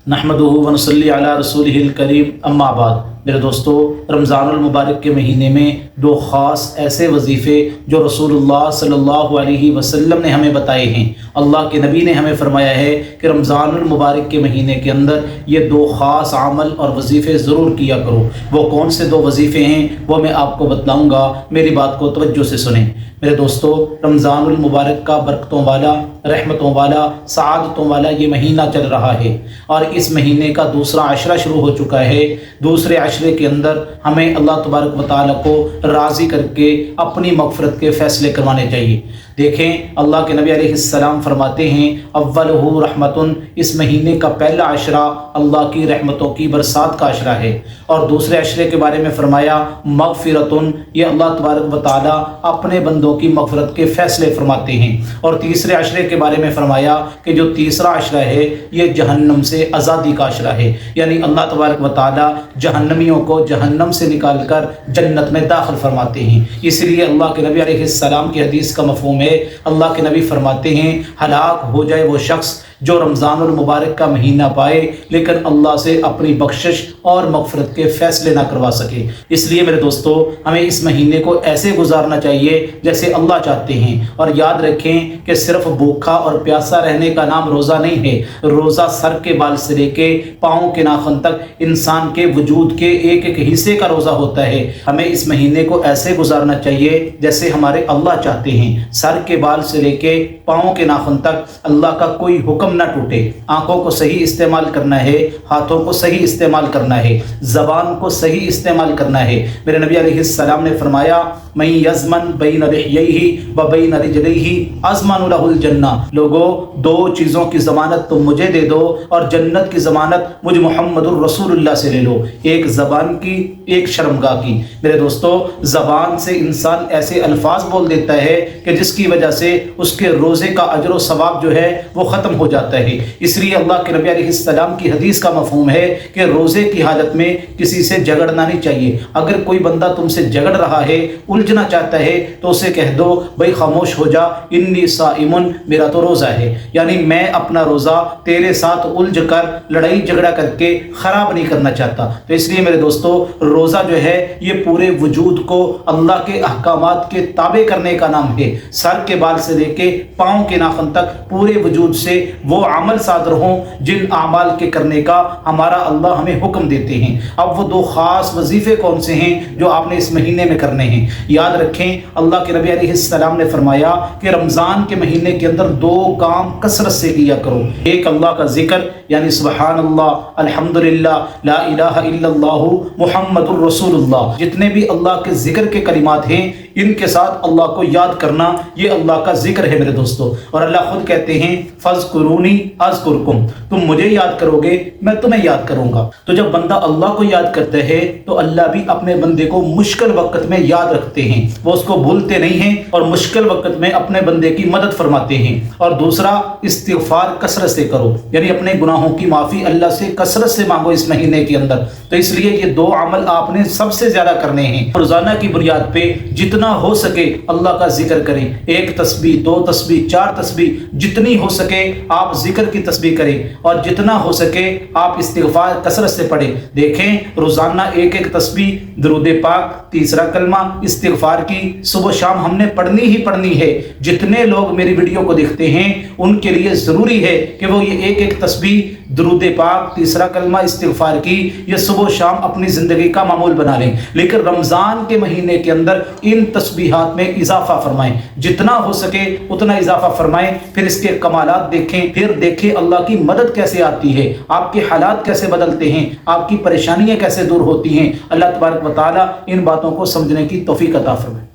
नहमदुहु व नसल्ली अला रसूलिहिल करीम अम्मा बाद। मेरे दोस्तों, रमज़ानुल मुबारक के महीने में दो ख़ास ऐसे वजीफ़े जो रसूलुल्लाह सल्लल्लाहु अलैहि वसल्लम ने हमें बताए हैं। अल्लाह के नबी ने हमें फरमाया है कि रमज़ानुल मुबारक के महीने के अंदर ये दो ख़ास अमल और वजीफ़े ज़रूर किया करो। वो कौन से दो वजीफ़े हैं वो मैं आपको बतलाऊँगा, मेरी बात को तवज्जो से सुनें। मेरे दोस्तों, रमज़ानुल मुबारक का बरकतों वाला, रहमतों वाला, सआदतों वाला ये महीना चल रहा है और इस महीने का दूसरा अशरा शुरू हो चुका है। दूसरे अशरे के अंदर हमें अल्लाह तबारक व तआला को राज़ी करके अपनी मग़फ़िरत के फ़ैसले करवाने चाहिए। देखें, अल्लाह के नबी अलैहिस्सलाम फरमाते हैं अव्वलहु रहमतुन, इस महीने का पहला अशरा अल्लाह की रहमतों की बरसात का अशरा है। और दूसरे अशरे के बारे में फरमाया मग़फ़िरतुन, ये अल्लाह तबारक व तआला अपने बंदों की मग़फ़िरत के फ़ैसले फरमाते हैं। और तीसरे अशरे के बारे में फरमाया कि जो तीसरा अशरा है ये जहन्नम से आज़ादी का अशरा है, यानी अल्लाह तबारक व तआला जहन्नमियों को जहन्नम से निकाल कर जन्नत में दाखिल फरमाते हैं। इसलिए अल्लाह के नबी अलैहिस्सलाम की हदीस का मफ़हूम है, अल्लाह के नबी फरमाते हैं हलाक हो जाए वो शख्स जो रमज़ानुल मुबारक का महीना पाए लेकिन अल्लाह से अपनी बख्शिश और मग़फ़िरत के फ़ैसले ना करवा सके। इसलिए मेरे दोस्तों, हमें इस महीने को ऐसे गुजारना चाहिए जैसे अल्लाह चाहते हैं। और याद रखें कि सिर्फ भूखा और प्यासा रहने का नाम रोज़ा नहीं है। रोज़ा सर के बाल से लेके पाँव के नाखून तक इंसान के वजूद के एक एक हिस्से का रोज़ा होता है। हमें इस महीने को ऐसे गुजारना चाहिए जैसे हमारे अल्लाह चाहते हैं। सर के बाल से लेके पाँव के नाखून तक अल्लाह का कोई हुक्म ना टूटे। आंखों को सही इस्तेमाल करना है, हाथों को सही इस्तेमाल करना है, ज़बान को सही इस्तेमाल करना है। मेरे नबी अलैहिस्सलाम ने फरमाया मैं यज़मन बैन लिह्यैहि व बैन रिजलैहि अज़मनु लहुल जन्ना। लोगों, दो चीज़ों की ज़मानत तुम मुझे दे दो और जन्नत की ज़मानत मुझ मुहम्मदुर रसूलुल्लाह से ले लो। एक ज़बान की, एक शर्मगाह की। मेरे दोस्तों, ज़बान से इंसान ऐसे अल्फाज बोल देता है कि जिसकी वजह से उसके रोज़े का अजर व सवाब जो है वो ख़त्म हो जाता है। इसलिए अल्लाह के नबी अलैहिस्सलाम की हदीस का मफ़हूम है कि रोज़े की हालत में किसी से झगड़ना नहीं चाहिए। अगर कोई बंदा तुमसे झगड़ रहा है, उलझना चाहता है, तो उसे कह दो भाई खामोश हो जा, इन्नी साइमुन, मेरा तो रोज़ा है, यानी मैं अपना रोज़ा तेरे साथ उलझ कर लड़ाई झगड़ा करके ख़राब नहीं करना चाहता। तो इसलिए मेरे दोस्तों, रोज़ा जो है ये पूरे वजूद को अल्लाह के अहकामात के ताबे करने का नाम है। सर के बाल से लेके पाँव के नाखून तक पूरे वजूद से वो अमल सादर हों जिन अमाल के करने का हमारा अल्लाह हमें हुक्म देते हैं। अब वो दो ख़ास वजीफ़े कौन से हैं जो आपने इस महीने में करने हैं? याद रखें, अल्लाह के नबी अलैहिस्सलाम ने फरमाया कि रमज़ान के महीने के अंदर दो काम कसरत से किया करो। एक अल्लाह का जिक्र, यानी सुबहान अल्लाह, अल्हम्दुलिल्लाह, ला इलाहा इल्लल्लाहु मुहम्मदुर रसूलुल्लाह। जितने भी अल्लाह के जिक्र के कलिमात हैं इनके साथ अल्लाह को याद करना, ये अल्लाह का जिक्र है मेरे दोस्तों। और अल्लाह खुद कहते हैं फज़कुरूनी अज़कुरकुम, तुम मुझे याद करोगे मैं तुम्हें याद करूंगा। तो जब बंदा अल्लाह को याद करता है तो अल्लाह भी अपने बंदे को मुश्किल वक्त में याद रखते हैं, वो उसको भूलते नहीं हैं और मुश्किल वक्त में अपने बंदे की मदद फरमाते हैं। और दूसरा, इस्तिग़फ़ार कसरत से करो, यानी अपने गुनाहों की माफ़ी अल्लाह से कसरत से मांगो इस महीने के अंदर। तो इसलिए ये दो अमल आपने सबसे ज़्यादा करने हैं। रोज़ाना की बुनियाद पे जितना हो सके अल्लाह का जिक्र करें। एक तस्बीह, दो तस्बीह, चार तस्बीह, जितनी हो सके आप जिक्र की तस्बीह करें और जितना हो सके आप इस्तिग़फ़ार कसरत से पढ़ें। देखें, रोज़ाना एक एक तस्बीह, दुरूद पाक, तीसरा कलमा, इस्तिग़फ़ार की सुबह शाम हमने पढ़नी ही पढ़नी है। जितने लोग मेरी वीडियो को देखते हैं उनके लिए ज़रूरी है कि वो ये एक एक तस्बीह, दुरूद पाक, तीसरा कलमा, इस्तिग़फ़ार की ये सुबह शाम अपनी ज़िंदगी का मामूल बना लें। लेकिन रमज़ान के महीने के अंदर इन तस्बीहात में इजाफा फरमाएं, जितना हो सके उतना इजाफा फरमाएं। फिर इसके कमालात देखें, फिर देखें अल्लाह की मदद कैसे आती है, आपके हालात कैसे बदलते हैं, आपकी परेशानियां कैसे दूर होती हैं। अल्लाह तबारक व तआला इन बातों को समझने की तौफीक अता फरमाए।